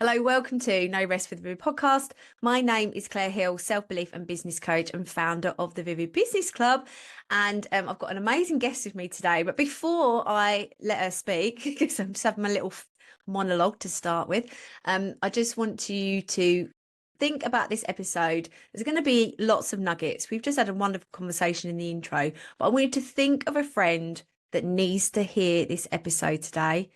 Hello, welcome to No Rest for the Vivid podcast. My name is Claire Hill, self-belief and business coach and founder of the Vivid Business Club. And I've got an amazing guest with me today. But before I let her speak, because I'm just having my little monologue to start with, I just want you to think about this episode. There's going to be lots of nuggets. We've just had a wonderful conversation in the intro, but I want you to think of a friend that needs to hear this episode today.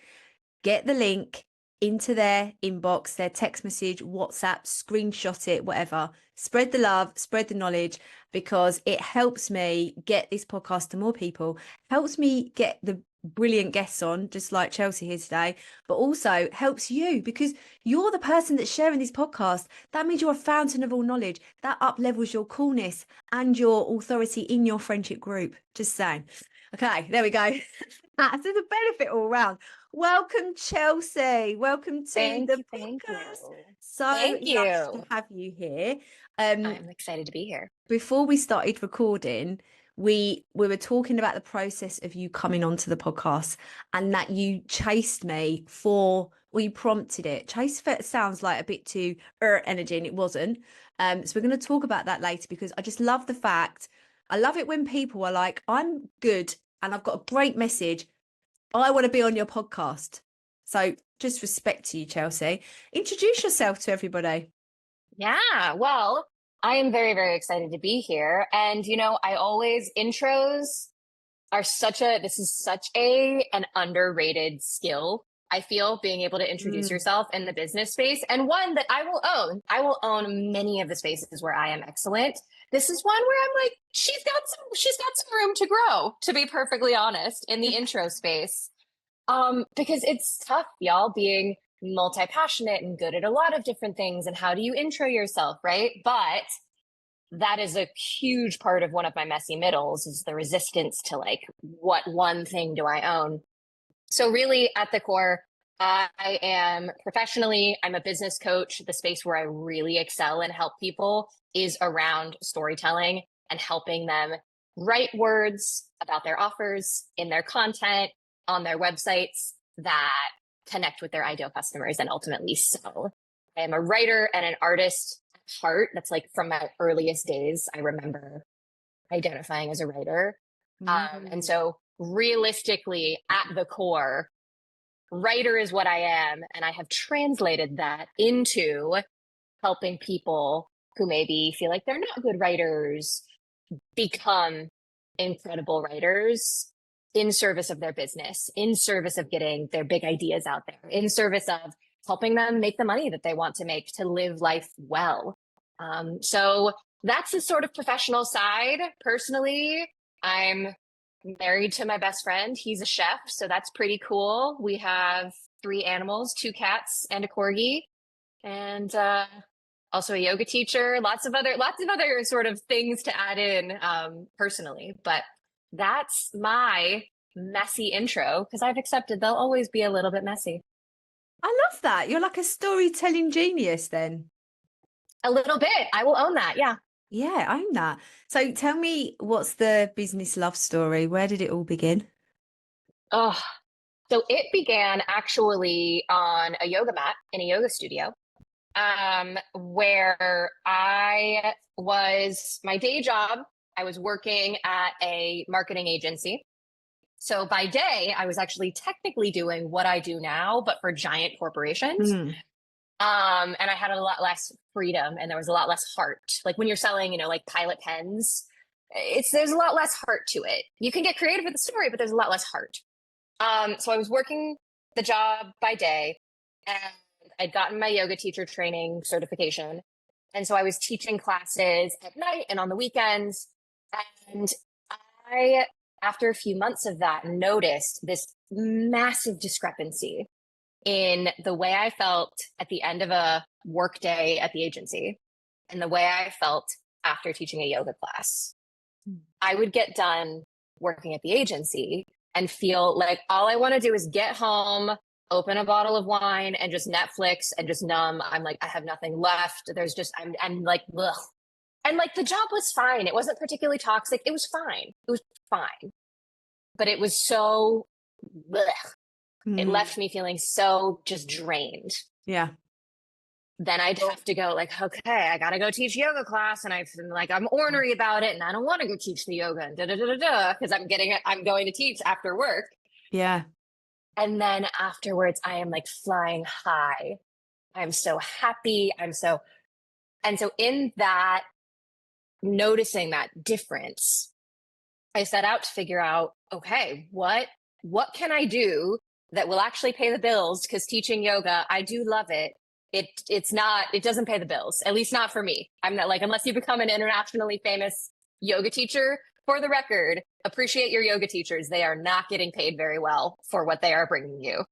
Get the link into their inbox, their text message, WhatsApp, screenshot it, whatever. Spread the love, spread the knowledge, because it helps me get this podcast to more people, helps me get the brilliant guests on, just like Chelsea here today, but also helps you because you're the person that's sharing this podcast. That means you're a fountain of all knowledge. That up levels your coolness and your authority in your friendship group. Just saying. Okay, there we go. That's a benefit all around. Welcome, Chelsea. Welcome to the podcast. So Thank you. nice to have you here. I'm excited to be here. Before we started recording, we were talking about the process of you coming onto the podcast and that you chased me for, or you prompted it. Chase sounds like a bit too energy, and it wasn't. So we're going to talk about that later, because I just love the fact, I love it when people are like, I'm good and I've got a great message, I want to be on your podcast. So just respect to you, Chelsea. Introduce yourself to everybody. Yeah, well, I am very, very excited to be here. And, I always, intros are this is such an underrated skill. I feel, being able to introduce yourself in the business space, and one that I will own. I will own many of the spaces where I am excellent. This is one where I'm like, she's got some room to grow, to be perfectly honest, in the intro space. Because it's tough, y'all, being multi-passionate and good at a lot of different things. And how do you intro yourself, right? But that is a huge part of one of my messy middles, is the resistance to like, what one thing do I own? So really at the core, I am professionally, I'm a business coach. The space where I really excel and help people is around storytelling and helping them write words about their offers in their content, on their websites, that connect with their ideal customers and ultimately sell. I am a writer and an artist at heart. That's like from my earliest days. I remember identifying as a writer. And so realistically, at the core, writer is what I am. And I have translated that into helping people who maybe feel like they're not good writers become incredible writers in service of their business, in service of getting their big ideas out there, in service of helping them make the money that they want to make to live life well. So that's the sort of professional side. Personally, I'm married to my best friend. He's a chef, so that's pretty cool. We have 3 animals, 2 cats and a corgi, and also a yoga teacher. Lots of other sort of things to add in personally, but that's my messy intro, because I've accepted they'll always be a little bit messy. I love that. You're like a storytelling genius then. A little bit. I will own that. Yeah. Yeah, own that. So tell me, what's the business love story? Where did it all begin? Oh, so it began actually on a yoga mat in a yoga studio, where my day job, I was working at a marketing agency. So by day, I was actually technically doing what I do now, but for giant corporations. And I had a lot less freedom, and there was a lot less heart. Like when you're selling, like Pilot pens, there's a lot less heart to it. You can get creative with the story, but there's a lot less heart. So I was working the job by day, and I'd gotten my yoga teacher training certification. And so I was teaching classes at night and on the weekends. And I, after a few months of that, noticed this massive discrepancy in the way I felt at the end of a work day at the agency and the way I felt after teaching a yoga class. I would get done working at the agency and feel like all I want to do is get home, open a bottle of wine, and just Netflix and just numb. I'm like, I have nothing left. I'm like, ugh. And like the job was fine. It wasn't particularly toxic. It was fine. It was fine. But it was so, ugh. It left me feeling so just drained. Yeah. then I'd have to go like, okay, I got to go teach yoga class. And I'm ornery about it. And I don't want to go teach the yoga and because I'm going to teach after work. Yeah. And then afterwards, I am like flying high. I'm so happy. And so in that, noticing that difference, I set out to figure out, okay, what can I do that will actually pay the bills? Because teaching yoga, I do love it. It doesn't pay the bills, at least not for me. I'm not like, unless you become an internationally famous yoga teacher, for the record, appreciate your yoga teachers. They are not getting paid very well for what they are bringing you.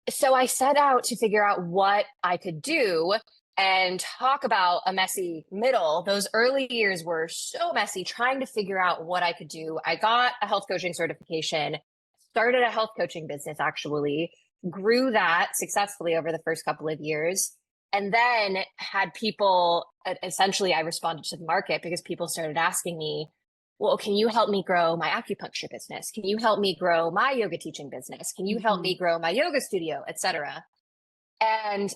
So I set out to figure out what I could do and talk about a messy middle. Those early years were so messy, trying to figure out what I could do. I got a health coaching certification, started a health coaching business, actually, grew that successfully over the first couple of years. And then had people, essentially, I responded to the market because people started asking me, well, can you help me grow my acupuncture business? Can you help me grow my yoga teaching business? Can you help me grow my yoga studio, etc.? And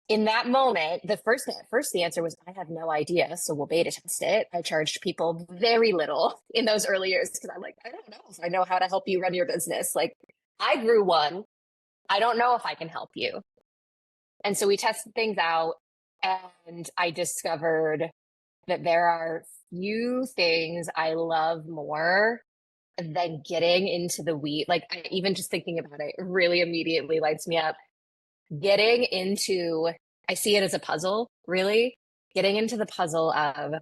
in that moment, the first the answer was, I have no idea. So we'll beta test it. I charged people very little in those early years because I'm like, I don't know if I know how to help you run your business. Like, I grew one. I don't know if I can help you. And so we tested things out, and I discovered that there are few things I love more than getting into the weed. Like, even just thinking about it really immediately lights me up. Getting into, I see it as a puzzle, really. Getting into the puzzle of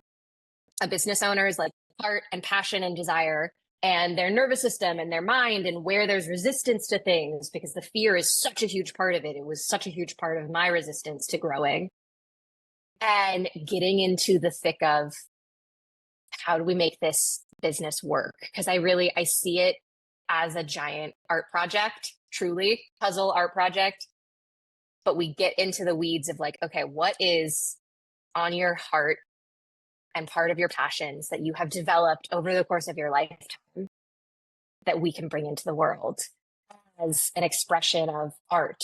a business owner's like heart and passion and desire, and their nervous system and their mind, and where there's resistance to things, because the fear is such a huge part of it. It was such a huge part of my resistance to growing. And getting into the thick of, how do we make this business work? Because I see it as a giant art project, truly puzzle art project. But we get into the weeds of like, okay, what is on your heart and part of your passions that you have developed over the course of your lifetime that we can bring into the world as an expression of art,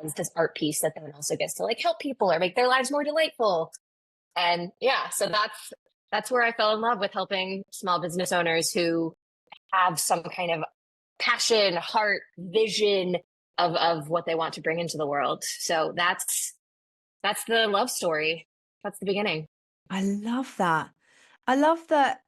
as this art piece that then also gets to like help people or make their lives more delightful. And yeah, so that's where I fell in love with helping small business owners who have some kind of passion, heart, vision of what they want to bring into the world. So that's the love story. That's the beginning. I love that. I love that.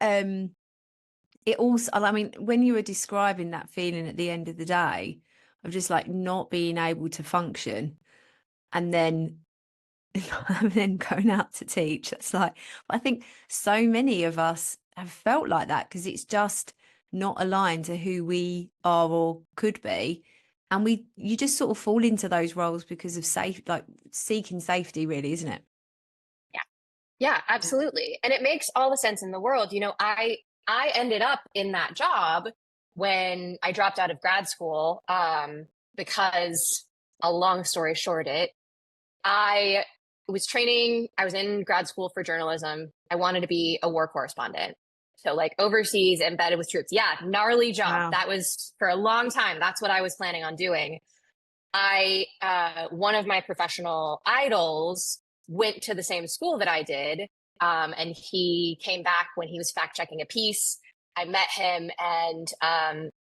It also, I mean, when you were describing that feeling at the end of the day of just like not being able to function, and then going out to teach, that's like, I think so many of us have felt like that because it's just not aligned to who we are or could be. And you just sort of fall into those roles because of like seeking safety, really, isn't it? Yeah, absolutely. And it makes all the sense in the world. I ended up in that job when I dropped out of grad school, because, a long story short, I was in grad school for journalism. I wanted to be a war correspondent. So like overseas, embedded with troops. Yeah, gnarly job. Wow. That was for a long time. That's what I was planning on doing. One of my professional idols went to the same school that I did. And he came back when he was fact checking a piece. I met him, and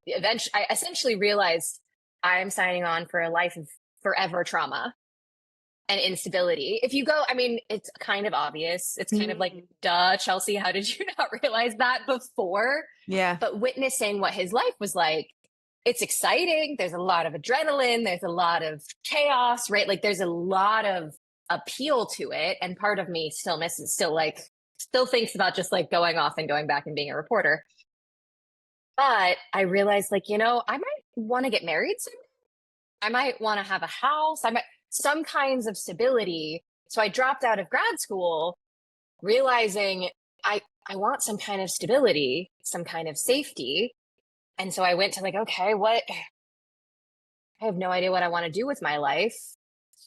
eventually, I essentially realized I'm signing on for a life of forever trauma and instability. If you go, I mean, it's kind of obvious. It's kind of like, duh, Chelsea, how did you not realize that before? Yeah. But witnessing what his life was like, it's exciting. There's a lot of adrenaline. There's a lot of chaos, right? Like, there's a lot of appeal to it. And part of me still thinks about just like going off and going back and being a reporter. But I realized, like, I might want to get married soon. I might want to have a house. Some kinds of stability. So I dropped out of grad school, realizing I want some kind of stability, some kind of safety. And so I went to like, okay, I have no idea what I want to do with my life.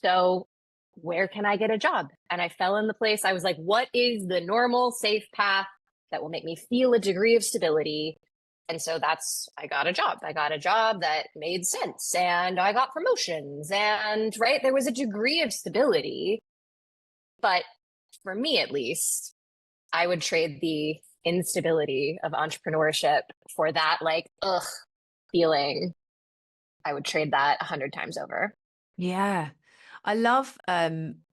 So where can I get a job? And I fell in the place. I was like, what is the normal safe path that will make me feel a degree of stability And so I got a job. I got a job that made sense and I got promotions and right, there was a degree of stability. But for me, at least, I would trade the instability of entrepreneurship for that, like, ugh, feeling. I would trade that 100 times over. Yeah. I love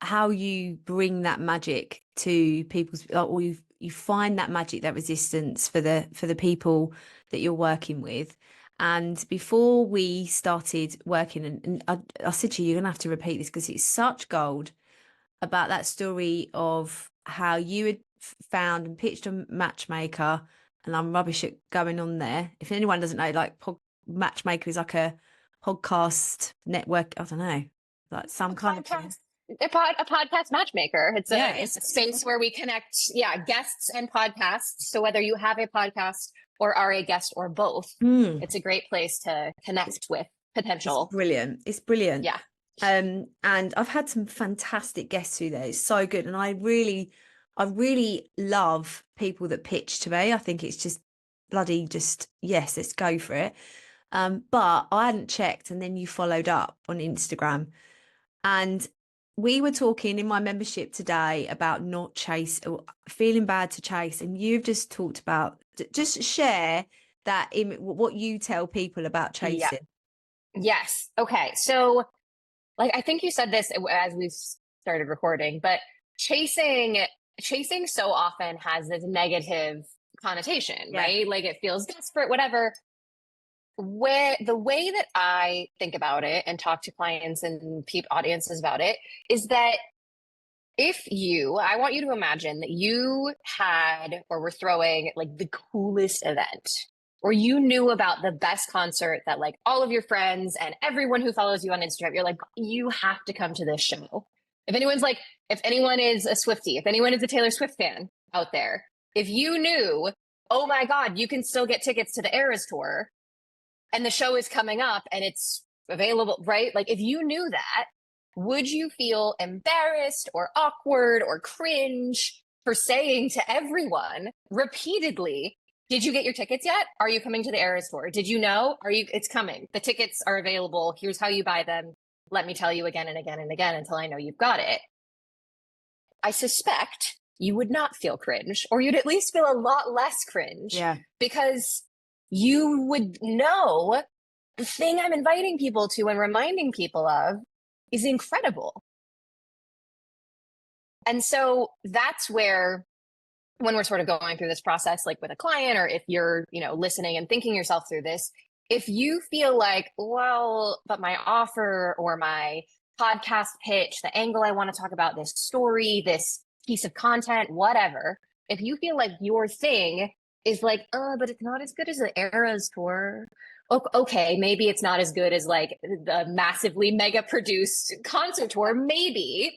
how you bring that magic to people's, or you find that magic, that resistance for the people that you're working with. And before we started working, and I said to you, you're gonna have to repeat this because it's such gold, about that story of how you had found and pitched a matchmaker, and I'm rubbish at going on there. If anyone doesn't know, like matchmaker is like a podcast network. I don't know, like some kind of thing. A podcast matchmaker. It's Yeah. it's a space where we connect, guests and podcasts. So whether you have a podcast or are a guest or both, it's a great place to connect with potential. It's brilliant. It's brilliant. Yeah. And I've had some fantastic guests through there. It's so good. And I really love people that pitch to me. I think it's just bloody yes, let's go for it. But I hadn't checked, and then you followed up on Instagram, and we were talking in my membership today about not chase, or feeling bad to chase, and you've just talked about, just share that in what you tell people about chasing. Yeah. Yes. Okay. So, like, I think you said this as we started recording, but chasing so often has this negative connotation, right? Like, it feels desperate, whatever. The way that I think about it and talk to clients and audiences about it is that I want you to imagine that you had, or were throwing like the coolest event, or you knew about the best concert that like all of your friends and everyone who follows you on Instagram, you're like, you have to come to this show. If anyone is a Swiftie, if anyone is a Taylor Swift fan out there, if you knew, oh my God, you can still get tickets to the Eras tour and the show is coming up and it's available, right? Like, if you knew that, would you feel embarrassed or awkward or cringe for saying to everyone repeatedly, did you get your tickets yet? Are you coming to the Eras tour? Did you know? It's coming. The tickets are available. Here's how you buy them. Let me tell you again and again and again until I know you've got it. I suspect you would not feel cringe, or you'd at least feel a lot less cringe. Yeah. Because you would know the thing I'm inviting people to and reminding people of is incredible. And so that's where, when we're sort of going through this process, like with a client, or if you're, listening and thinking yourself through this, if you feel like, well, but my offer or my podcast pitch, the angle I want to talk about, this story, this piece of content, whatever, if you feel like your thing is like, oh, but it's not as good as the Eras tour. Okay, maybe it's not as good as like the massively mega produced concert tour. Maybe.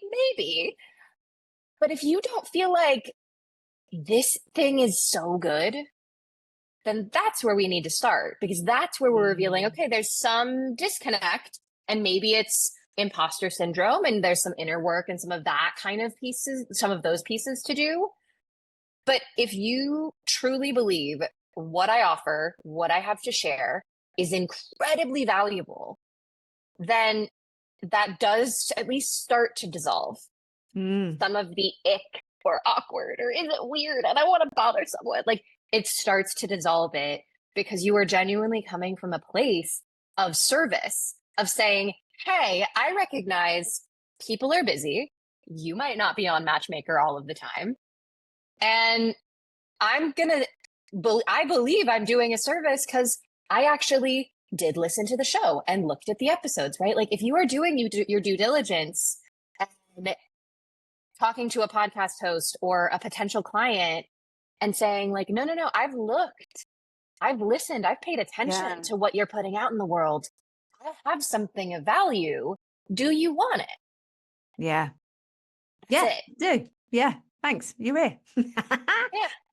But if you don't feel like this thing is so good, then that's where we need to start, because that's where we're revealing, okay, there's some disconnect, and maybe it's imposter syndrome, and there's some inner work and some of those pieces to do. But if you truly believe what I offer, what I have to share is incredibly valuable, then that does at least start to dissolve some of the ick or awkward or is it weird and I want to bother someone. Like, it starts to dissolve it, because you are genuinely coming from a place of service, of saying, hey, I recognize people are busy. You might not be on Matchmaker all of the time. And I believe I'm doing a service because I actually did listen to the show and looked at the episodes, right? Like, if you are doing your due diligence and talking to a podcast host or a potential client and saying like, no, I've looked, I've listened, I've paid attention to what you're putting out in the world. I have something of value. Do you want it? Yeah. That's it. Do. Yeah. Thanks. You're here.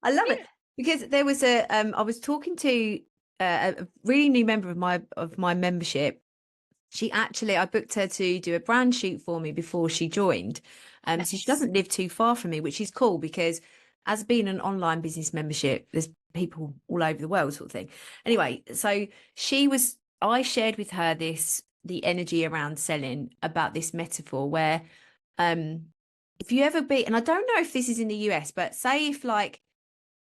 I love it, because there was I was talking to a really new member of my membership. I booked her to do a brand shoot for me before she joined. So she doesn't live too far from me, which is cool, because as being an online business membership, there's people all over the world sort of thing. Anyway, so I shared with her the energy around selling, about this metaphor where if you ever be, and I don't know if this is in the US, but say if like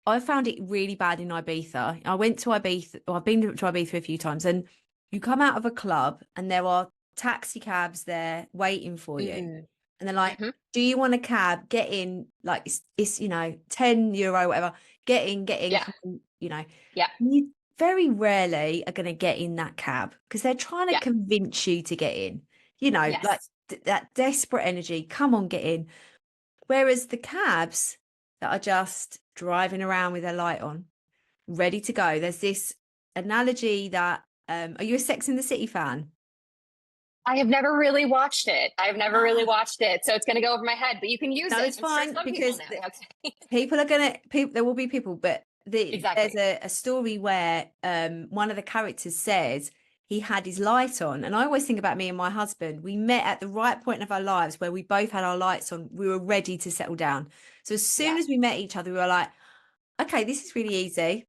I found it really bad in Ibiza. I went to Ibiza, or I've been to Ibiza a few times, and you come out of a club and there are taxi cabs there waiting for you. Mm-hmm. And they're like, Mm-hmm. do you want a cab? Get in, like it's €10, whatever. Get in, Yeah. come on, Yeah. You very rarely are going to get in that cab because they're trying to Yeah. convince you to get in, like Yes. that desperate energy, come on, get in. Whereas the cabs that are just driving around with their light on, ready to go. There's this analogy that, are you a Sex and the City fan? I have never really watched it. So it's going to go over my head, but you can use No, it. it's I'm sure fine some people because know. Okay. there will be people, but there's Exactly. a story where one of the characters says he had his light on. And I always think about me and my husband. We met at the right point of our lives where we both had our lights on. We were ready to settle down. So as soon Yeah. as we met each other, we were like, okay, this is really easy.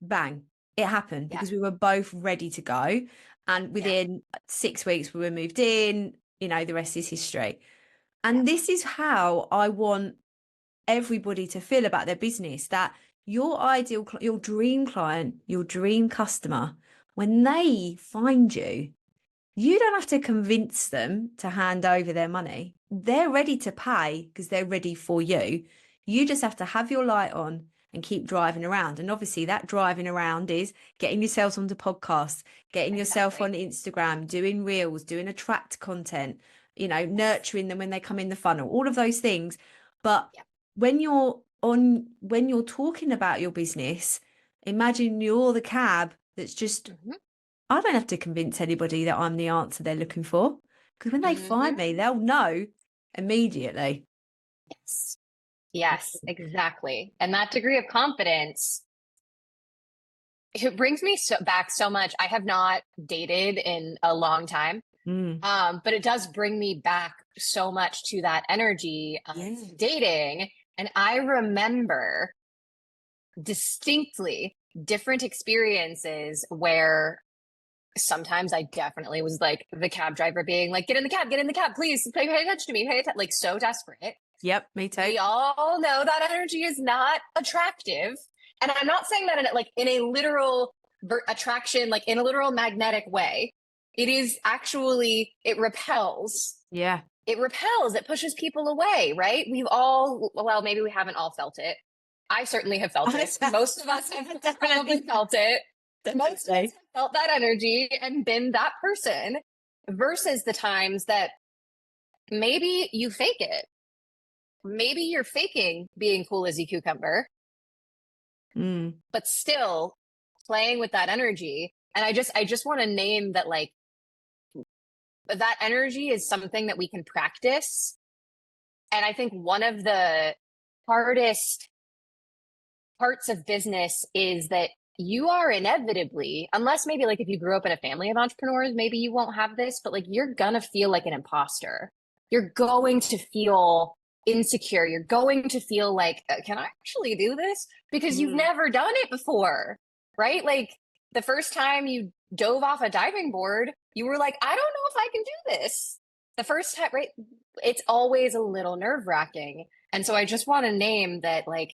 Bang. It happened Yeah. because we were both ready to go. And Yeah. within 6 weeks, we were moved in. The rest is history. Yeah. And this is how I want everybody to feel about their business, that your your dream client, your dream customer, when they find you, you don't have to convince them to hand over their money. They're ready to pay because they're ready for you. You just have to have your light on and keep driving around. And obviously that driving around is getting yourself onto podcasts, getting yourself on Exactly. Instagram, doing reels, doing attract content, nurturing them when they come in the funnel, all of those things. But Yeah. when you're talking about your business, imagine you're the cab that's just, Mm-hmm. I don't have to convince anybody that I'm the answer they're looking for, because when they find Mm-hmm. me, they'll know immediately. Yes. Yes, exactly. And that degree of confidence, it brings me back so much. I have not dated in a long time. Mm. But it does bring me back so much to that energy of Yeah. dating. And I remember distinctly different experiences where sometimes I definitely was like the cab driver being like, get in the cab, please pay attention to me, like so desperate. Yep, me too. We all know that energy is not attractive. And I'm not saying that in a literal attraction, like in a literal magnetic way. It is actually, it repels. Yeah. It pushes people away, right? Well, maybe we haven't all felt it. I certainly have felt it. Most of us have probably felt it. Most of us have felt that energy and been that person, versus the times that maybe you fake it. Maybe you're faking being cool as a cucumber, but still playing with that energy. And I just want to name that, like, that energy is something that we can practice. And I think one of the hardest parts of business is that you are inevitably, unless maybe like if you grew up in a family of entrepreneurs, maybe you won't have this, but like you're gonna feel like an imposter. You're going to feel insecure. You're going to feel like, can I actually do this? Because you've never done it before, right? Like the first time you dove off a diving board, you were like, I don't know if I can do this. The first time, right? It's always a little nerve wracking. And so I just want to name that, like,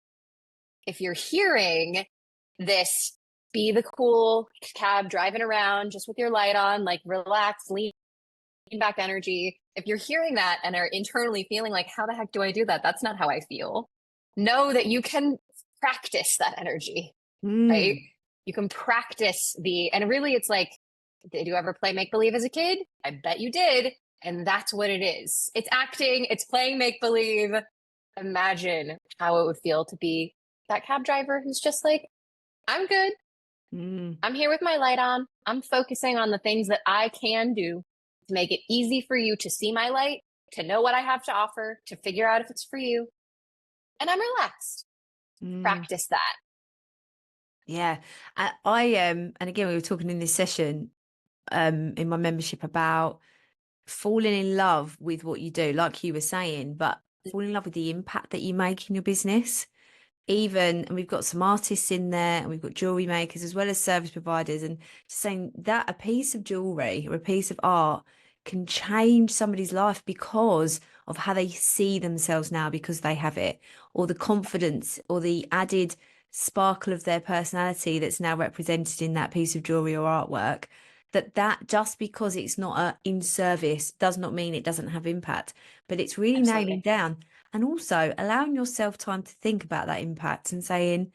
if you're hearing this, be the cool cab driving around just with your light on, like relax, lean back energy. If you're hearing that and are internally feeling like, how the heck do I do that? That's not how I feel. Know that you can practice that energy, right? You can practice and really it's like, did you ever play make believe as a kid? I bet you did. And that's what it is. It's acting, it's playing make believe. Imagine how it would feel to be that cab driver who's just like, I'm good. I'm here with my light on. I'm focusing on the things that I can do to make it easy for you to see my light, to know what I have to offer, to figure out if it's for you. And I'm relaxed. Practice that. Yeah. And again, we were talking in this session in my membership about falling in love with what you do, like you were saying, but falling in love with the impact that you make in your business. even, and we've got some artists in there, and we've got jewelry makers as well as service providers, and saying that a piece of jewelry or a piece of art can change somebody's life because of how they see themselves now because they have it, or the confidence or the added sparkle of their personality that's now represented in that piece of jewelry or artwork. That just because it's not in service does not mean it doesn't have impact, but it's really nailing Absolutely. down and also allowing yourself time to think about that impact and saying,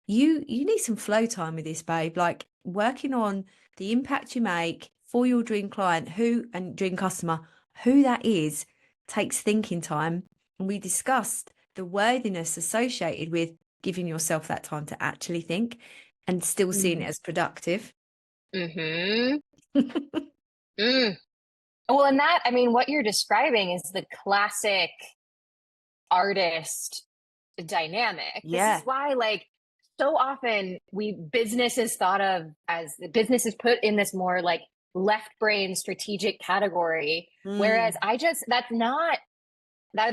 you need some flow time with this, babe. Like working on the impact you make for your dream client, who and dream customer, who that is, takes thinking time. And we discussed the worthiness associated with giving yourself that time to actually think and still seeing it as productive. Mm-hmm. Mm. Well, and that, I mean, what you're describing is the classic artist dynamic. This Yeah. is why, like, so often business is thought of as business is put in this more like left brain strategic category. Whereas that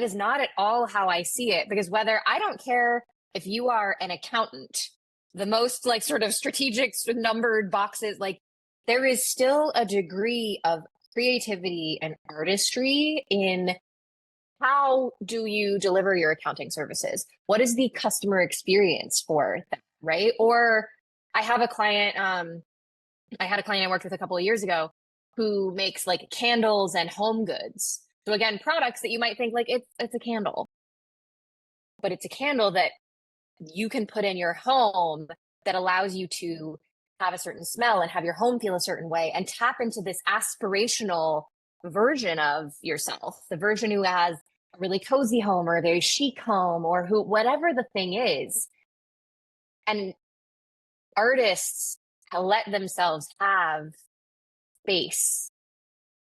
is not at all how I see it, because whether I don't care if you are an accountant, the most like sort of strategic numbered boxes, like there is still a degree of creativity and artistry in how do you deliver your accounting services? What is the customer experience for that, right? Or I have a client, I had a client I worked with a couple of years ago who makes like candles and home goods. So again, products that you might think like it's a candle, but it's a candle that you can put in your home that allows you to have a certain smell and have your home feel a certain way and tap into this aspirational version of yourself, the version who has a really cozy home or a very chic home or who, whatever the thing is. And artists let themselves have space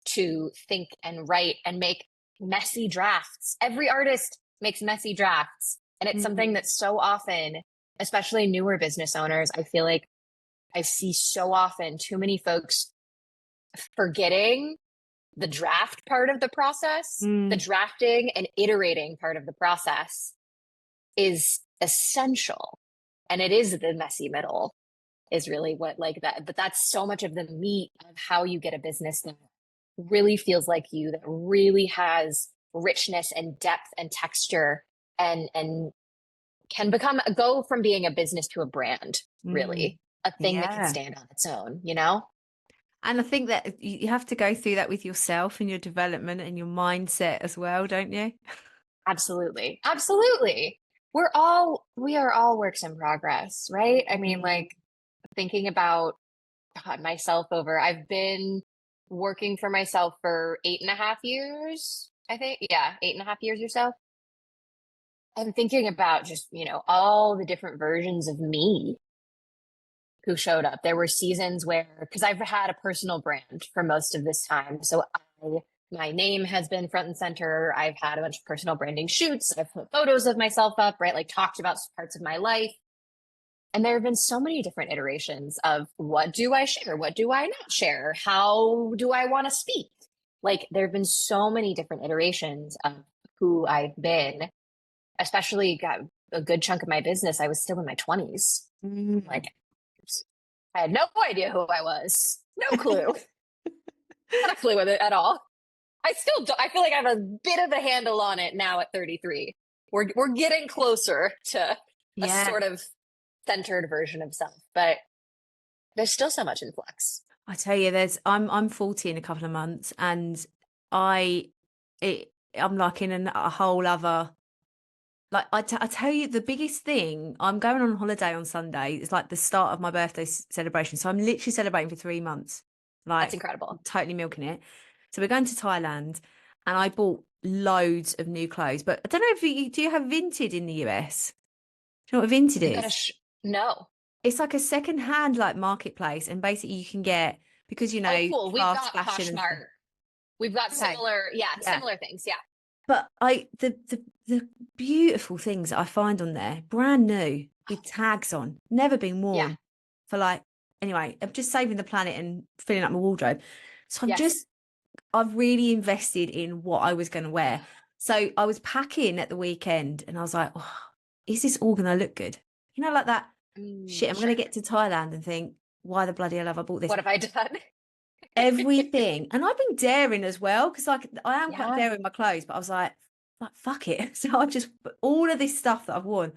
to think and write and make messy drafts. Every artist makes messy drafts. And it's something that so often, especially newer business owners, I feel like I see so often too many folks forgetting the draft part of the process. The drafting and iterating part of the process is essential. And it is the messy middle is really what like that, but that's so much of the meat of how you get a business that really feels like you, that really has richness and depth and texture and can go from being a business to a brand, really a thing that can Yeah. stand on its own, you know? And I think that you have to go through that with yourself and your development and your mindset as well, don't you? Absolutely. Absolutely. We are all works in progress, right? I mean, like thinking about God, myself over, I've been working for myself for 8.5 years, I think. Yeah, 8.5 years or so. I'm thinking about just, all the different versions of me who showed up. There were seasons where, because I've had a personal brand for most of this time. So my name has been front and center. I've had a bunch of personal branding shoots. I've put photos of myself up, right? Like talked about parts of my life. And there have been so many different iterations of what do I share? What do I not share? How do I want to speak? Like there have been so many different iterations of who I've been, especially got a good chunk of my business. I was still in my 20s. Like I had no idea who I was. No clue. Not a clue with it at all. I feel like I have a bit of a handle on it now at 33. We're getting closer to a sort of centered version of self, but there's still so much in flux. I tell you, I'm 40 in a couple of months, and I'm like in a whole other. Like I tell you, the biggest thing, I'm going on holiday on Sunday. It's like the start of my birthday celebration, so I'm literally celebrating for 3 months. That's Like incredible. totally milking it. So we're going to Thailand, and I bought loads of new clothes. But I don't know if do you have Vinted in the US? Do you know what Vinted You gotta is? no. It's like a second-hand like marketplace, and basically you can get, because Oh, cool. We've fast got fashion and stuff. Poshmark. We've got Okay, yeah. similar things. Yeah. But the beautiful things that I find on there, brand new with tags on, never been Yeah. worn for like, anyway, I'm just saving the planet and filling up my wardrobe. So Yes. I've really invested in what I was going to wear. So I was packing at the weekend and I was like, oh, is this all going to look good? You know, like that, shit, I'm going to Sure. get to Thailand and think, why the bloody hell have I bought this? What have I done? Everything. And I've been daring as well, because like I am quite Yeah. daring with my clothes, but I was like, fuck it. So I just, all of this stuff that I've worn,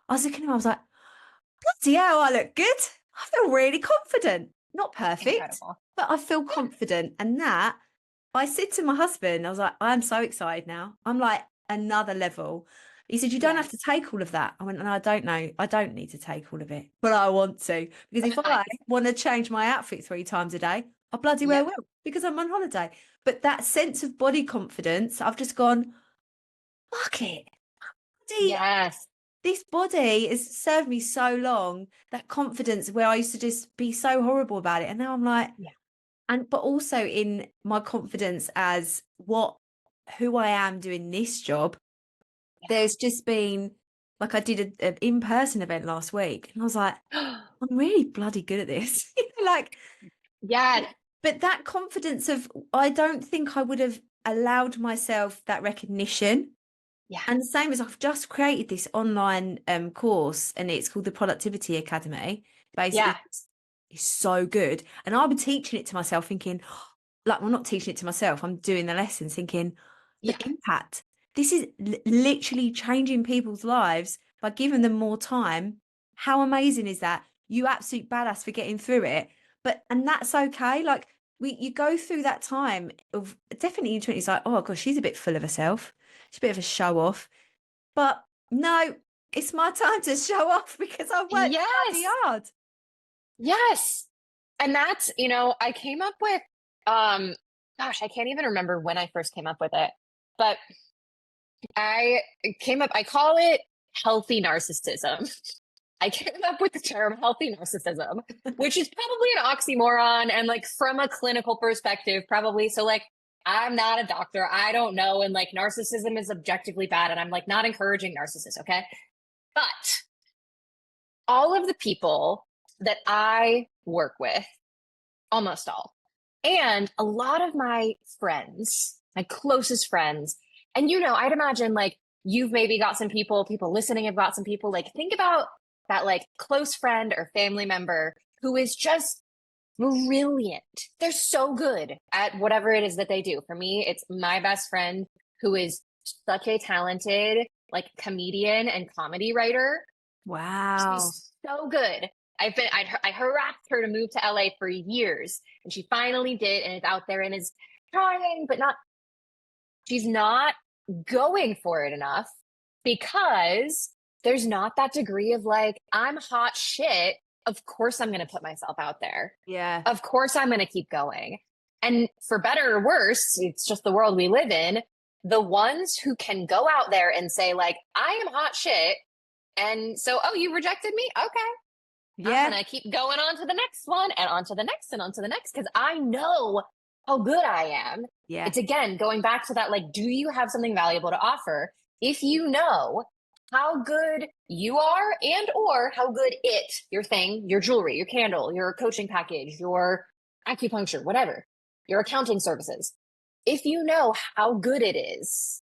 I was looking at him, I was like, bloody hell, I look good. I feel really confident. Not perfect, Incredible. but I feel confident. And that, I said to my husband, I was like, I'm so excited now. I'm like another level. He said, you don't have to Yes. take all of that. I went, no, I don't know. I don't need to take all of it, but I want to. Because if I Nice. want to change my outfit 3 times a day, I bloody well Yep. will, because I'm on holiday. But that sense of body confidence, I've just gone, fuck it. Bloody Yes. this body has served me so long, that confidence where I used to just be so horrible about it. And now I'm like, Yeah. but also in my confidence as who I am doing this job, there's just been, like, I did an in-person event last week and I was like, Yeah. I'm really bloody good at this. Like, Yes. but that confidence of, I don't think I would have allowed myself that recognition. Yeah. And the same as, I've just created this online course and it's called the Productivity Academy. Basically, Yeah. it's so good. And I've been teaching it to myself thinking, like, well, not teaching it to myself, I'm doing the lessons thinking, the Yeah. impact. This is literally changing people's lives by giving them more time. How amazing is that? You absolute badass for getting through it. And that's okay. Like, you go through that time of definitely in 20s, like, oh gosh, she's a bit full of herself. She's a bit of a show off. But no, it's my time to show off because I worked bloody Yes. hard. Yes. And that's, I came up with, gosh, I can't even remember when I first came up with it, but I call it healthy narcissism. I came up with the term healthy narcissism, which is probably an oxymoron. And like from a clinical perspective, probably. So like, I'm not a doctor. I don't know. And like narcissism is objectively bad. And I'm like not encouraging narcissists. Okay. But all of the people that I work with, almost all, and a lot of my friends, my closest friends, and I'd imagine like you've maybe got some people listening have got some people, like think about that like close friend or family member who is just brilliant. They're so good at whatever it is that they do. For me, it's my best friend who is such a talented like comedian and comedy writer. Wow. She's so good. I harassed her to move to LA for years, and she finally did, and is out there and is trying, but she's not going for it enough because there's not that degree of like, I'm hot shit. Of course, I'm going to put myself out there. Yeah. Of course, I'm going to keep going. And for better or worse, it's just the world we live in. The ones who can go out there and say, like, I am hot shit. And so, oh, you rejected me? Okay. I'm Yeah. going to keep going on to the next one and on to the next and on to the next because I know how good I am. Yeah. It's again going back to that, like, do you have something valuable to offer? If you know how good you are and or how good your thing, your jewelry, your candle, your coaching package, your acupuncture, whatever, your accounting services, if you know how good it is,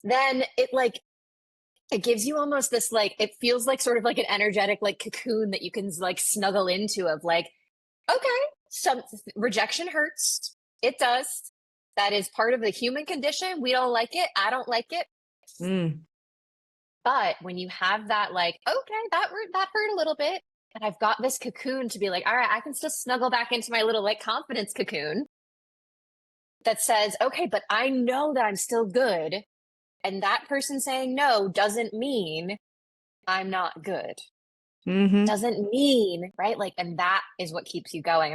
then it gives you almost this, like, it feels like sort of like an energetic, like cocoon that you can like snuggle into of like, okay, some rejection hurts. It does. That is part of the human condition. We don't like it. I don't like it. Mm. But when you have that, like, okay, that hurt a little bit, and I've got this cocoon to be like, all right, I can still snuggle back into my little like confidence cocoon that says, okay, but I know that I'm still good. And that person saying no doesn't mean I'm not good. Mm-hmm. Doesn't mean, right? Like, and that is what keeps you going.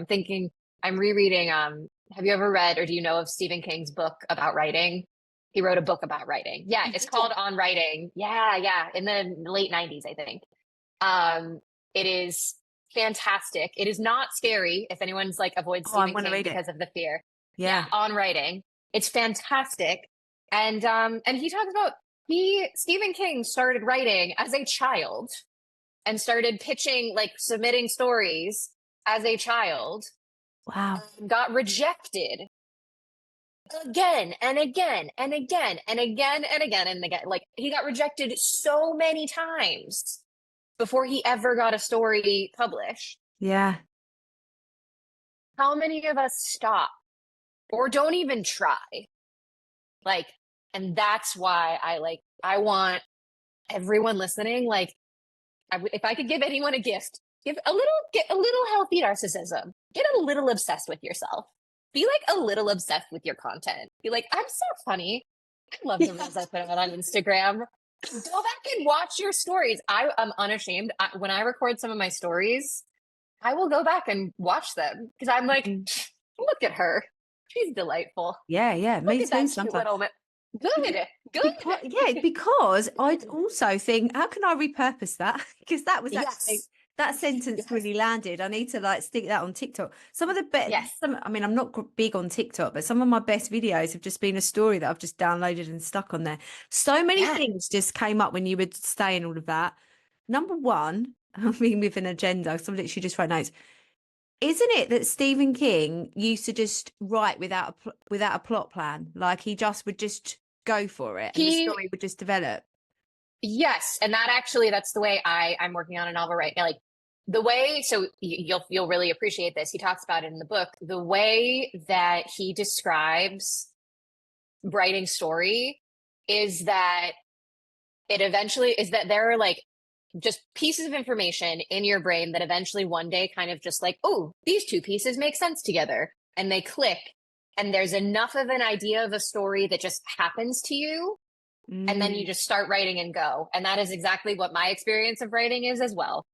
I'm rereading, have you ever read or do you know of Stephen King's book about writing? He wrote a book about writing. Yeah, it's called On Writing. Yeah, yeah, in the late 90s, I think. It is fantastic. It is not scary if anyone's like avoid Oh, I'm Stephen going to King read it. because of the fear. Yeah, Yeah. On Writing. It's fantastic. And he talks about Stephen King started writing as a child and started pitching, like submitting stories as a child, Wow. got rejected again and again and again and again and again and again. Like, he got rejected so many times before he ever got a story published. Yeah. How many of us stop or don't even try? Like, and that's why I want everyone listening, like, if I could give anyone a gift, get a little healthy narcissism. Get a little obsessed with yourself. Be like a little obsessed with your content. Be like, I'm so funny. I love the reels I put out on Instagram. Go back and watch your stories. I am unashamed. When I record some of my stories, I will go back and watch them because I'm like, look at her. She's delightful. Yeah, yeah. Look Me at that too cute sometimes. little good. Because I'd also think, how can I repurpose that? Because that was actually Yes. that sentence really landed. I need to like stick that on TikTok. Some of the best, Yes. I mean, I'm not big on TikTok, but some of my best videos have just been a story that I've just downloaded and stuck on there. So many things just came up when you were saying all of that. Number one, I mean, with an agenda, some literally just wrote notes. Isn't it that Stephen King used to just write without a plot plan? Like he just would just go for it, and the story would just develop. Yes, and that's the way I'm working on a novel right now. Like, the way, so you'll really appreciate this. He talks about it in the book. The way that he describes writing story is that there are like just pieces of information in your brain that eventually one day kind of just like, oh, these two pieces make sense together, and they click, and there's enough of an idea of a story that just happens to you. And then you just start writing and go. And that is exactly what my experience of writing is as well.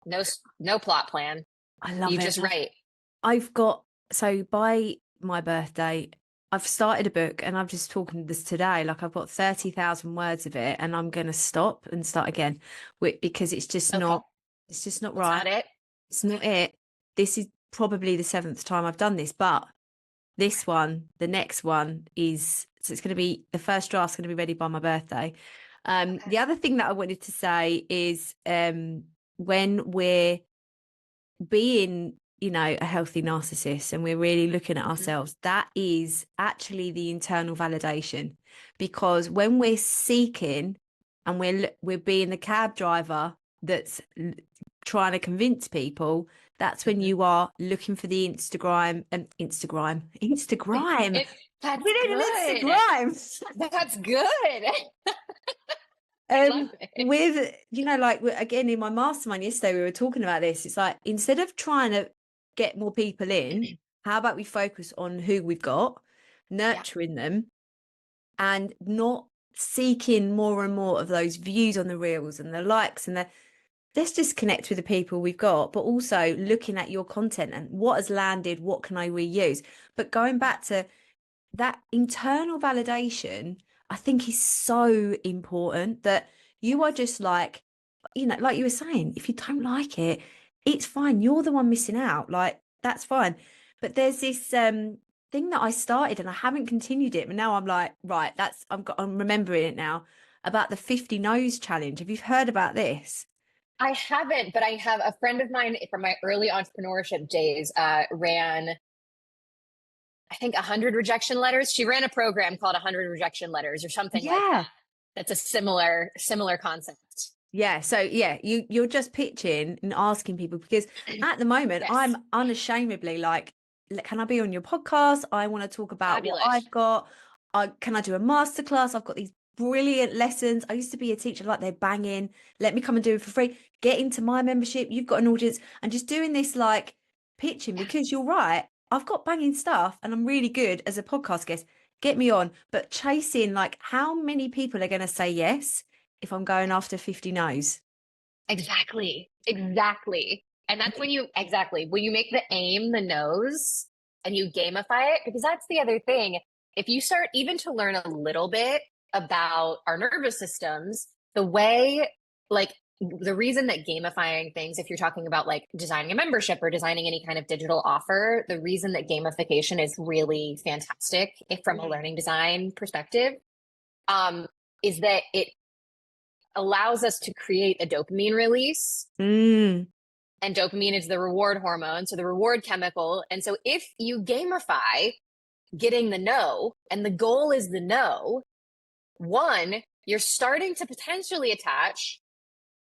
No plot plan. I love it. You just write. So by my birthday, I've started a book, and I'm just talking this today. Like I've got 30,000 words of it, and I'm going to stop and start again because it's just not right. Not it. It's not it. This is probably the 7th time I've done this, but this one, the next one so it's going to be, the first draft's going to be ready by my birthday. The other thing that I wanted to say is when we're being, a healthy narcissist and we're really looking at ourselves, that is actually the internal validation. Because when we're seeking and we're being the cab driver that's trying to convince people, that's when you are looking for the Instagram. That's we need good. an Instagram. That's good. With like again in my mastermind yesterday, we were talking about this. It's like, instead of trying to get more people in, how about we focus on who we've got, nurturing them, and not seeking more and more of those views on the reels and the likes and let's just connect with the people we've got, but also looking at your content and what has landed, what can I reuse. But going back to that internal validation, I think is so important, that you are just like, like you were saying, if you don't like it, it's fine. You're the one missing out. Like, that's fine. But there's this thing that I started and I haven't continued it. But now I'm like, right, I'm remembering it now, about the 50 no's challenge. Have you heard about this? I haven't, but I have a friend of mine from my early entrepreneurship days ran, I think, 100 rejection letters. She ran a program called 100 rejection letters or something like that. That's a similar concept. Yeah. So yeah, you're just pitching and asking people, because at the moment I'm unashamedly like, can I be on your podcast? I want to talk about what I've got. Can I do a masterclass? I've got these brilliant lessons. I used to be a teacher, like, they're banging. Let me come and do it for free. Get into my membership. You've got an audience, and just doing this like pitching, because you're right. I've got banging stuff and I'm really good as a podcast guest. Get me on. But chasing, like, how many people are going to say yes if I'm going after 50 no's? Exactly. And that's when you make the aim the no's and you gamify it, because that's the other thing. If you start even to learn a little bit about our nervous systems, the reason that gamifying things, if you're talking about like designing a membership or designing any kind of digital offer, the reason that gamification is really fantastic from a learning design perspective, is that it allows us to create a dopamine release. And dopamine is the reward hormone, so the reward chemical. And so if you gamify getting the no, and the goal is the no, one, you're starting to potentially attach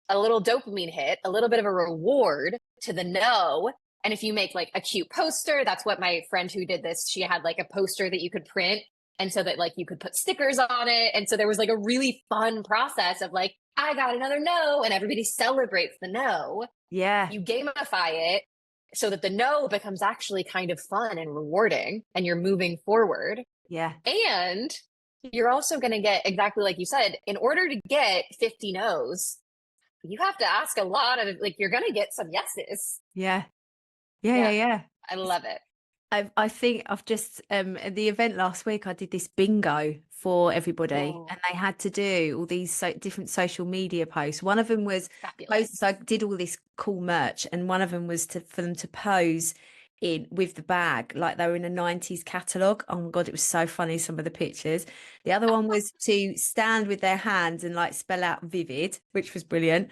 a little dopamine hit, a little bit of a reward to the no. And if you make like a cute poster, that's what my friend who did this, she had like a poster that you could print. And so that like you could put stickers on it. And so there was like a really fun process of like, I got another no, and everybody celebrates the no. Yeah. You gamify it so that the no becomes actually kind of fun and rewarding and you're moving forward. Yeah. And you're also going to get, exactly like you said, in order to get 50 no's, you have to ask a lot of, like, you're going to get some yeses. Yeah. Yeah. Yeah. Yeah. Yeah. I love it. I think I've just at the event last week, I did this bingo for everybody, Oh, and they had to do all these different social media posts. One of them was fabulous. so I did all this cool merch, and one of them was for them to pose in with the bag like they were in a 90s catalogue. Oh my God, it was so funny, some of the pictures. The other one was to stand with their hands and like spell out vivid, which was brilliant,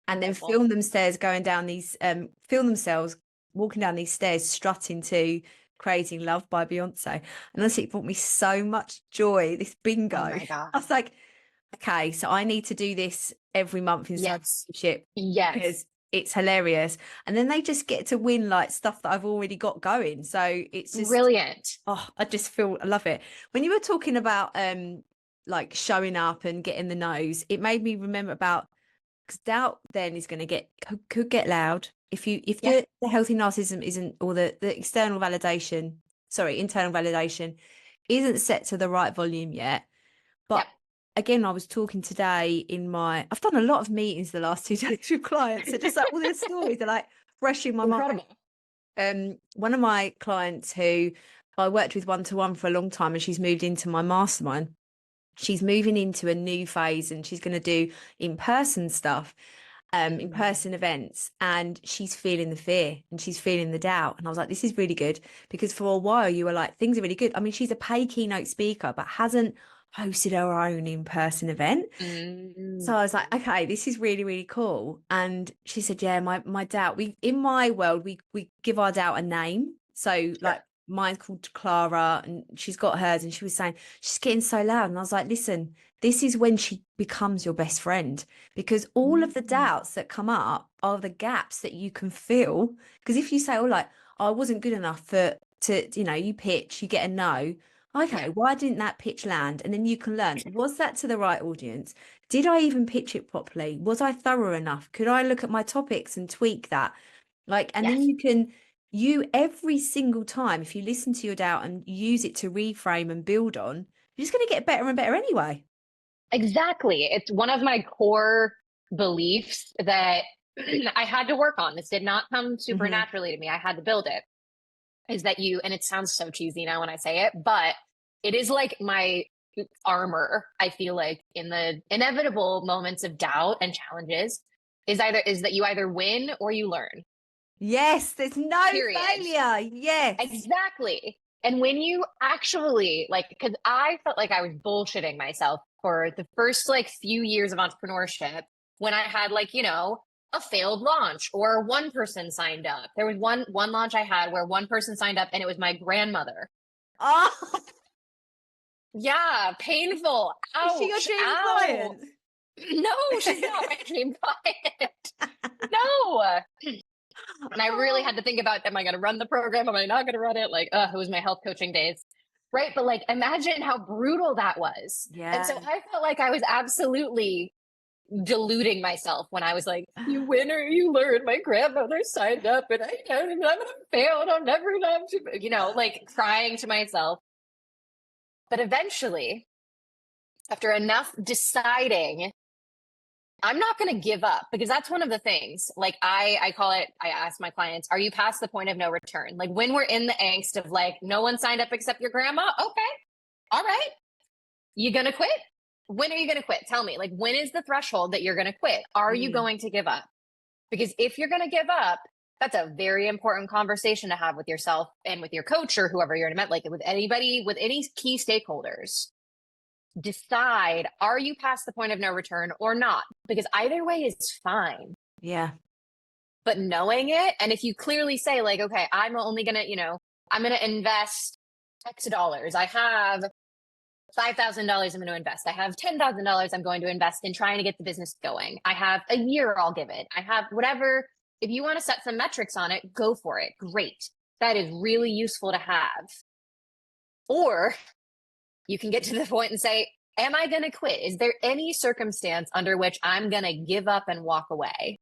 and then Beautiful. film themselves going down these film themselves walking down these stairs strutting to Creating Love by Beyonce. And honestly, it brought me so much joy, this bingo. Oh my God. I was like, okay, so I need to do this every month inside Yes. ship Yes. because it's hilarious. And then they just get to win like stuff that I've already got going. So it's just Brilliant. oh, I love it. When you were talking about like showing up and getting the nose, it made me remember about because doubt then is going to could get loud if Yeah. the healthy narcissism isn't, or the internal validation isn't set to the right volume yet. Yep. But again, I was talking today I've done a lot of meetings the last 2 days with clients, so just like all their stories are like fresh in my mind. Incredible. One of my clients who I worked with one-to-one for a long time, and she's moved into my mastermind. She's moving into a new phase, and she's going to do in-person stuff, in-person events, and she's feeling the fear and she's feeling the doubt. And I was like, this is really good, because for a while you were like, things are really good. I mean, she's a paid keynote speaker, but hasn't hosted her own in-person event. So I was like, okay, this is really, really cool. And she said, yeah, my doubt, in my world, we give our doubt a name. So like mine's called Clara, and she's got hers, and she was saying she's getting so loud. And I was like, listen, this is when she becomes your best friend, because all of the doubts that come up are the gaps that you can fill. Because if you say, oh, like, oh, I wasn't good enough to, you pitch, you get a no. Okay, why didn't that pitch land? And then you can learn, was that to the right audience? Did I even pitch it properly? Was I thorough enough? Could I look at my topics and tweak that? Like, and then you every single time, if you listen to your doubt and use it to reframe and build on, you're just going to get better and better anyway. Exactly. It's one of my core beliefs that I had to work on. This did not come supernaturally to me. I had to build it. Is that and it sounds so cheesy now when I say it, but it is like my armor. I feel like in the inevitable moments of doubt and challenges is that you either win or you learn. Yes, there's no Period. failure. Yes. Exactly. And when you actually because I felt like I was bullshitting myself for the first like few years of entrepreneurship when I had a failed launch or one person signed up. There was one launch I had where one person signed up and it was my grandmother. Oh, yeah, painful. Ouch, is she your dream ow. client? No, she's not my dream client. No. And I really had to think about, am I going to run the program? Am I not going to run it? Like, it was my health coaching days. Right. But like, imagine how brutal that was. Yeah. And so I felt like I was absolutely deluding myself when I was like, you win or you learn. My grandmother signed up and I'm going to fail and I'm never enough to, like crying to myself. But eventually, after enough deciding, I'm not going to give up, because that's one of the things, like I call it, I ask my clients, are you past the point of no return? Like when we're in the angst of like, no one signed up except your grandma. Okay. All right. You going to quit? When are you going to quit? Tell me, like, when is the threshold that you're going to quit? Are you going to give up? Because if you're going to give up, that's a very important conversation to have with yourself and with your coach or whoever you're in a met, like with anybody, with any key stakeholders. Decide, are you past the point of no return or not? Because either way is fine. Yeah. But knowing it, and if you clearly say like, okay, I'm only going to, I'm going to invest X dollars. I have $5,000 I'm going to invest. I have $10,000 I'm going to invest in trying to get the business going. I have a year I'll give it. I have whatever. If you want to set some metrics on it, go for it. Great. That is really useful to have. Or you can get to the point and say, am I going to quit? Is there any circumstance under which I'm going to give up and walk away?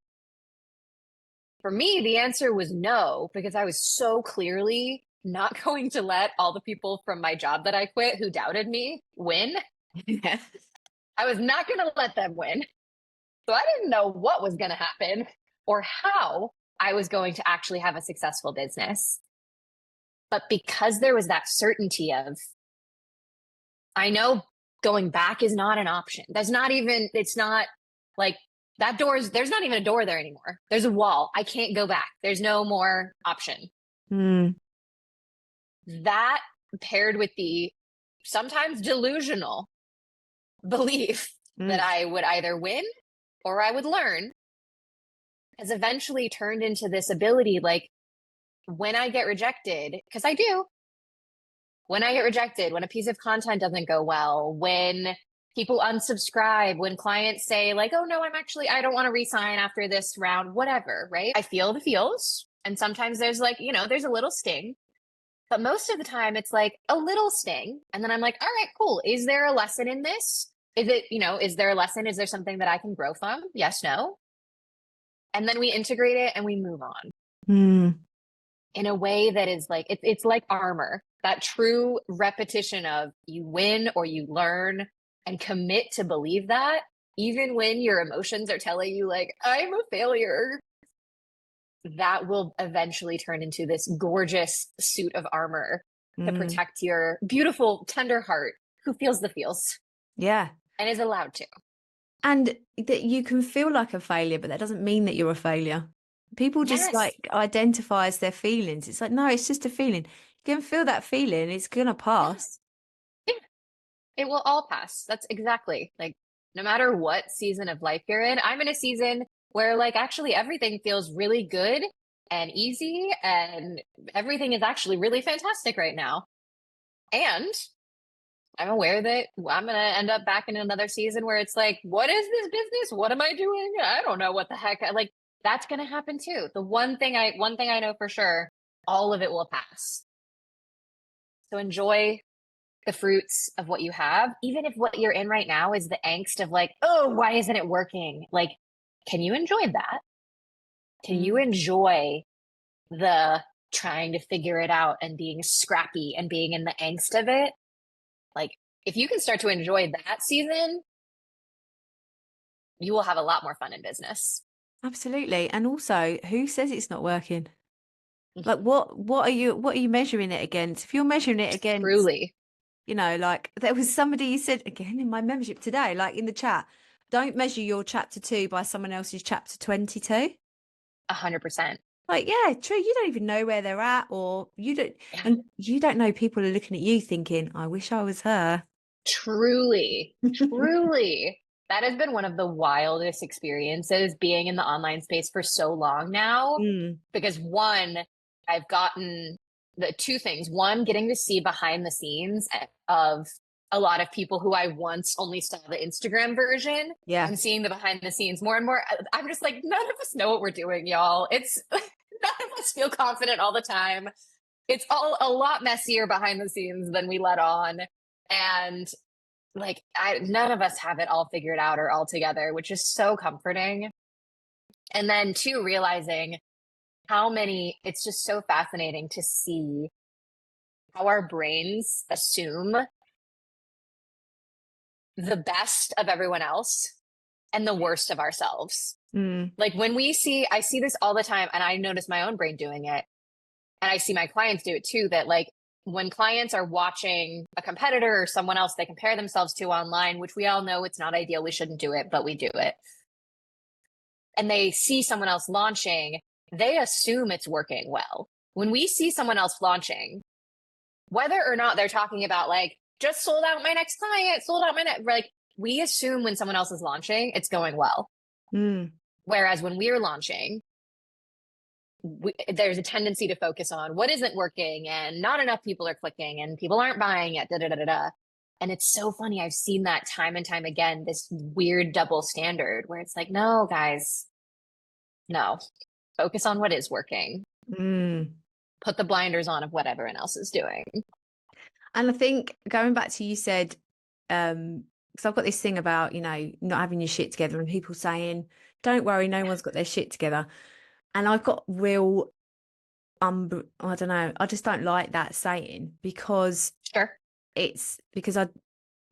For me, the answer was no, because I was so clearly not going to let all the people from my job that I quit who doubted me win. Yeah. I was not going to let them win. So I didn't know what was going to happen or how I was going to actually have a successful business. But because there was that certainty of, I know going back is not an option. It's not like that there's not even a door there anymore. There's a wall. I can't go back. There's no more option. That paired with the sometimes delusional belief that I would either win or I would learn has eventually turned into this ability, like when I get rejected, because I do, when I get rejected, when a piece of content doesn't go well, when people unsubscribe, when clients say like, oh no, I don't want to resign after this round, whatever, right? I feel the feels. And sometimes there's like, there's a little sting, but most of the time it's like a little sting. And then I'm like, all right, cool. Is there a lesson in this? Is there a lesson? Is there something that I can grow from? Yes, no. And then we integrate it and we move on in a way that is like, it's like armor, that true repetition of you win or you learn, and commit to believe that even when your emotions are telling you like, I'm a failure, that will eventually turn into this gorgeous suit of armor to protect your beautiful, tender heart who feels the feels. Yeah. And is allowed to. And that you can feel like a failure, but that doesn't mean that you're a failure. People just like identify as their feelings. It's like, no, it's just a feeling. You can feel that feeling. It's going to pass. Yeah. It will all pass. That's exactly like, no matter what season of life you're in. I'm in a season where like actually everything feels really good and easy and everything is actually really fantastic right now. And I'm aware that I'm going to end up back in another season where it's like, what is this business? What am I doing? I don't know what the heck. Like that's going to happen too. The one thing I know for sure, all of it will pass. So enjoy the fruits of what you have, even if what you're in right now is the angst of like, oh, why isn't it working? Like, can you enjoy that? Can you enjoy the trying to figure it out and being scrappy and being in the angst of it? Like, if you can start to enjoy that season, you will have a lot more fun in business. Absolutely. And also, who says it's not working? Like what are you measuring it against? If you're measuring it against, Truly, like there was somebody you said again in my membership today, like in the chat, don't measure your chapter 2 by someone else's chapter 22. 100%. Like, yeah, true. You don't even know where they're at, or and you don't know people are looking at you thinking, I wish I was her. Truly. That has been one of the wildest experiences being in the online space for so long now. Because one, I've gotten the two things. One, getting to see behind the scenes of a lot of people who I once only saw the Instagram version. Yeah. And seeing the behind the scenes more and more. I'm just like, none of us know what we're doing, y'all. It's none of us feel confident all the time. It's all a lot messier behind the scenes than we let on. And like, none of us have it all figured out or all together, which is so comforting. And then two, realizing it's just so fascinating to see how our brains assume the best of everyone else and the worst of ourselves. Like when I see this all the time, and I notice my own brain doing it, and I see my clients do it too, that like when clients are watching a competitor or someone else they compare themselves to online, which we all know it's not ideal, we shouldn't do it, but we do it. And they see someone else launching, they assume it's working well. When we see someone else launching, whether or not they're talking about like, just sold out my next client, like we assume when someone else is launching, it's going well. Whereas when we're launching, there's a tendency to focus on what isn't working and not enough people are clicking and people aren't buying it, da da da da da. And it's so funny. I've seen that time and time again, this weird double standard where it's like, no, guys, no, focus on what is working. Mm. Put the blinders on of what everyone else is doing. And I think going back to you said, because I've got this thing about, not having your shit together and people saying, don't worry, no one's got their shit together. And I've got real, I don't know, I just don't like that saying because Sure. it's because I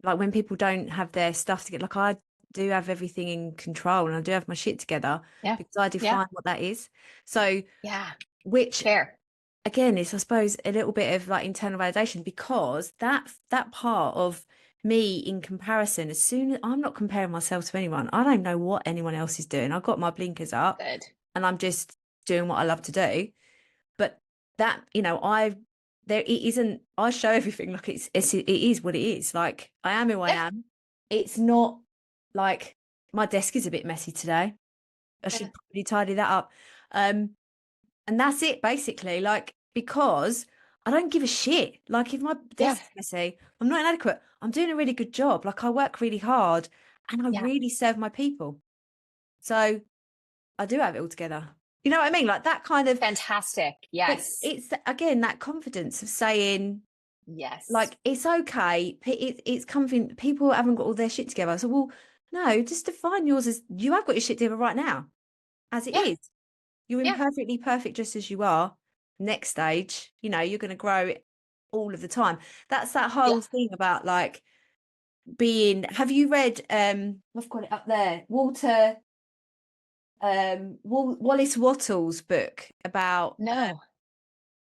like when people don't have their stuff together, like I do have everything in control and I do have my shit together because I define what that is. So, which fair. Again, it's, I suppose, a little bit of like internal validation because that part of me in comparison, as soon as I'm not comparing myself to anyone, I don't know what anyone else is doing. I've got my blinkers up Good. and I'm just doing what I love to do. But that, I show everything like it is what it is. Like I am who I am. It's not like my desk is a bit messy today. I should probably tidy that up. And that's it, basically, like, because I don't give a shit. Like, if my desk is messy, I'm not inadequate. I'm doing a really good job. Like, I work really hard and I really serve my people. So I do have it all together. You know what I mean? Like that kind of fantastic. Yes. It's again, that confidence of saying, yes, like, it's okay. It's comfy. People haven't got all their shit together. So, well, no, just define yours as you have got your shit together right now, as it is. You're imperfectly perfect just as you are. Next stage, you're going to grow it all of the time. That's that whole thing about like being. Have you read? I've got it up there. Wallace Wattles' book about. No.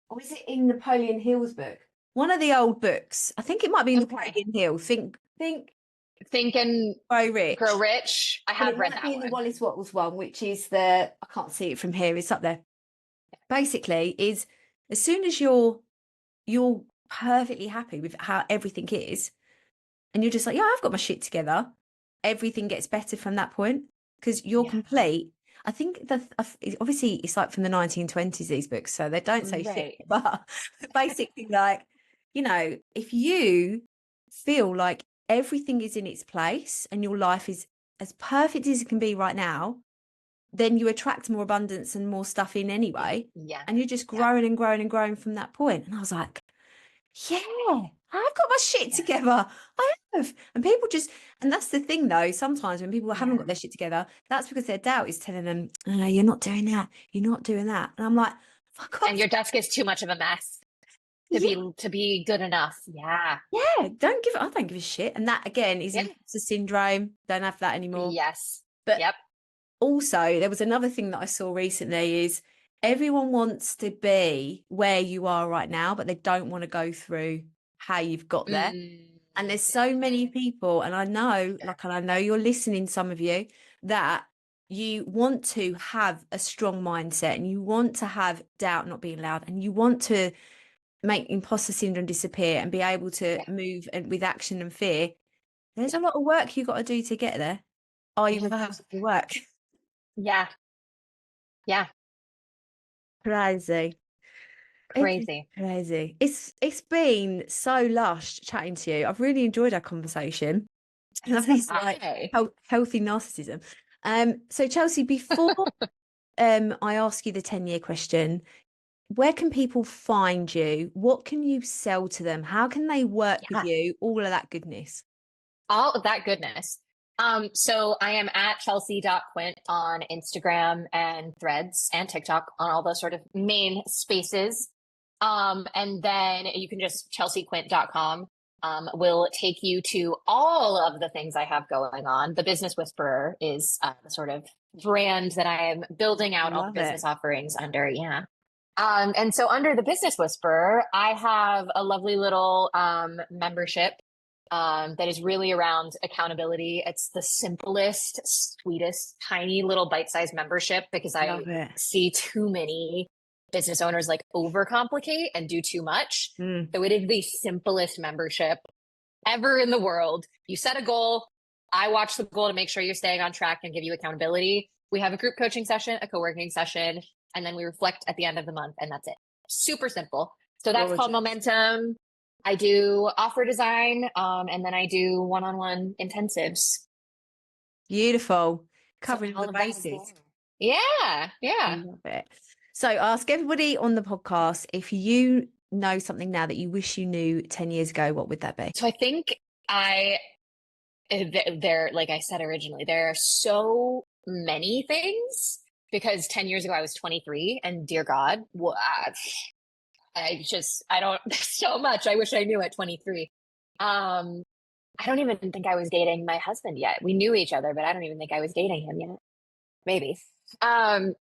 Or is it in Napoleon Hill's book? One of the old books. I think it might be Napoleon Hill. Think and Grow Rich. Grow Rich. I have read that one. The Wallace Wattles one, which is I can't see it from here. It's up there. Basically, is as soon as you're perfectly happy with how everything is, and you're just like, yeah, I've got my shit together. Everything gets better from that point because you're complete. I think that obviously it's like from the 1920s, these books, so they don't say shit, but basically, like, if you feel like everything is in its place and your life is as perfect as it can be right now, then you attract more abundance and more stuff in anyway. And you're just growing and growing and growing from that point. And I was like, yeah, I've got my shit together. I have. And people and that's the thing though, sometimes when people haven't got their shit together, that's because their doubt is telling them, oh, no, you're not doing that. You're not doing that. And I'm like, fuck off. And your desk is too much of a mess to be good enough. Yeah. Yeah. I don't give a shit. And that again is imposter syndrome. Don't have that anymore. Yes. But also there was another thing that I saw recently is everyone wants to be where you are right now, but they don't want to go through how you've got there. And there's so many people, and I know, and I know you're listening, some of you, that you want to have a strong mindset and you want to have doubt not being allowed and you want to make imposter syndrome disappear and be able to move with action and fear. There's a lot of work you've got to do to get there. Are you going to have to work? Yeah. Crazy. It's been so lush chatting to you. I've really enjoyed our conversation. Like healthy narcissism. So Chelsea, before I ask you the 10-year question, where can people find you? What can you sell to them? How can they work with you? All of that goodness. All of that goodness. So I am at Chelsea.Quint on Instagram and Threads and TikTok, on all those sort of main spaces. And then you can just ChelseaQuint.com will take you to all of the things I have going on. The Business Whisperer is the sort of brand that I am building out all the business offerings under. And so under the Business Whisperer, I have a lovely little membership that is really around accountability. It's the simplest, sweetest, tiny little bite-sized membership because I see too many business owners like overcomplicate and do too much. So it is the simplest membership ever in the world. You set a goal. I watch the goal to make sure you're staying on track and give you accountability. We have a group coaching session, a co-working session, And then we reflect at the end of the month, and that's it. Super simple. So that's called Gorgeous. momentum. I do offer design, and then I do one-on-one intensives. Beautiful. So Covering all all the of that is bases. there. Yeah, I yeah. love it. So ask everybody on the podcast, if you know something now that you wish you knew 10 years ago, what would that be? So I think there, like I said originally, there are so many things because 10 years ago I was 23, and dear God, I don't, there's so much I wish I knew at 23. Um, I don't even think I was dating my husband yet. We knew each other, but I don't even think I was dating him yet. Maybe. Um,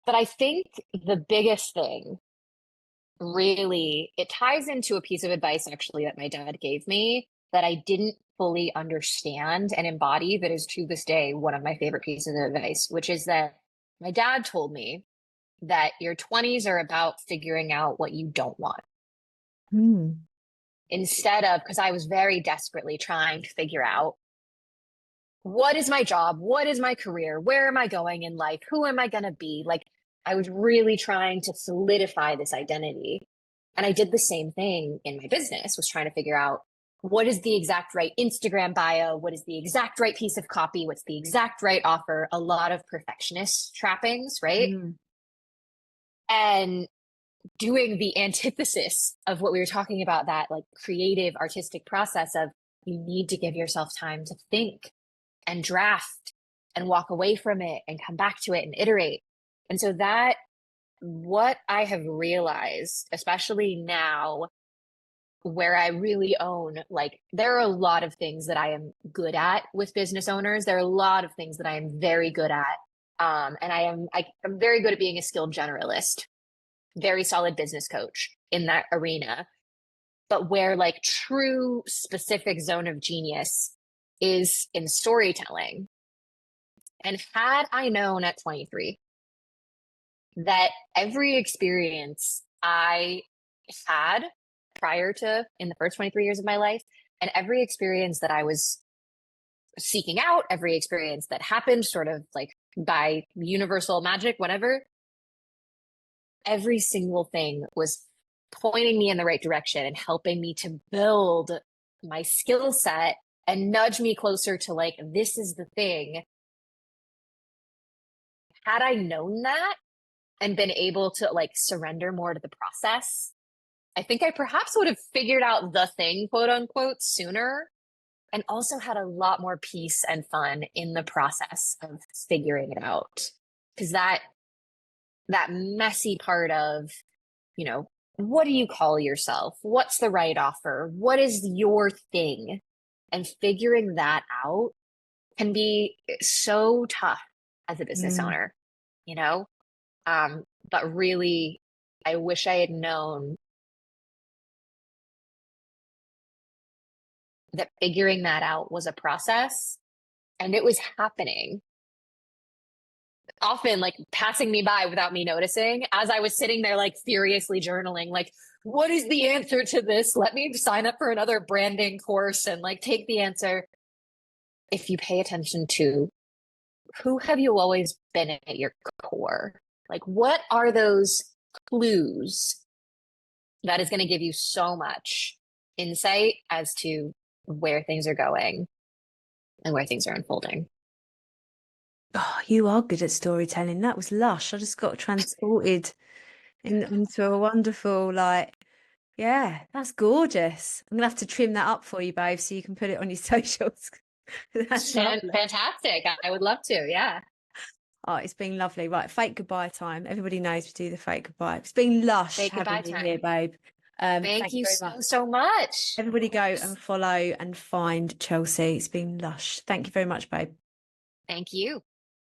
but I think the biggest thing really, it ties into a piece of advice actually that my dad gave me that I didn't fully understand and embody, that is to this day one of my favorite pieces of advice, which is that my dad told me that your 20s are about figuring out what you don't want. Hmm. Instead of, because I was very desperately trying to figure out, what is my job? What is my career? Where am I going in life? Who am I going to be? Like, I was really trying to solidify this identity. And I did the same thing in my business, was trying to figure out, what is the exact right Instagram bio? What is the exact right piece of copy? What's the exact right offer? A lot of perfectionist trappings, right? Hmm. And doing the antithesis of what we were talking about, that like creative artistic process of, you need to give yourself time to think and draft and walk away from it and come back to it and iterate. And so that, what I have realized, especially now where I really own, like, there are a lot of things that I am good at with business owners. There are a lot of things that I am very good at. And I'm very good at being a skilled generalist, very solid business coach in that arena. But where like true specific zone of genius is in storytelling. And had I known at 23 that every experience I had prior to, in the first 23 years of my life, and every experience that I was seeking out, every experience that happened sort of like by universal magic, whatever, every single thing was pointing me in the right direction and helping me to build my skill set and nudge me closer to like, this is the thing. Had I known that and been able to like surrender more to the process, I think I perhaps would have figured out the thing, quote unquote, sooner, and also had a lot more peace and fun in the process of figuring it out. Because that messy part of, you know, what do you call yourself? What's the right offer? What is your thing? And figuring that out can be so tough as a business Mm. owner, you know? But really, I wish I had known that figuring that out was a process and it was happening, often like passing me by without me noticing, as I was sitting there like furiously journaling, like, what is the answer to this? Let me sign up for another branding course and like take the answer. If you pay attention to, who have you always been at your core? Like, what are those clues that is going to give you so much insight as to where things are going and where things are unfolding? Oh, you are good at storytelling. That was lush. I just got transported into a wonderful, like, yeah, that's gorgeous. I'm gonna have to trim that up for you, babe, so you can put it on your socials. That's lovely. Fantastic. I would love to. Yeah. Oh, it's been lovely. Right, fake goodbye time. Everybody knows we do the fake goodbye. It's been lush Say having goodbye you here, time. babe. Thank Thank you you very much. so much. Everybody Of go course. and follow and find Chelsea. It's been lush. Thank you very much, babe. Thank you.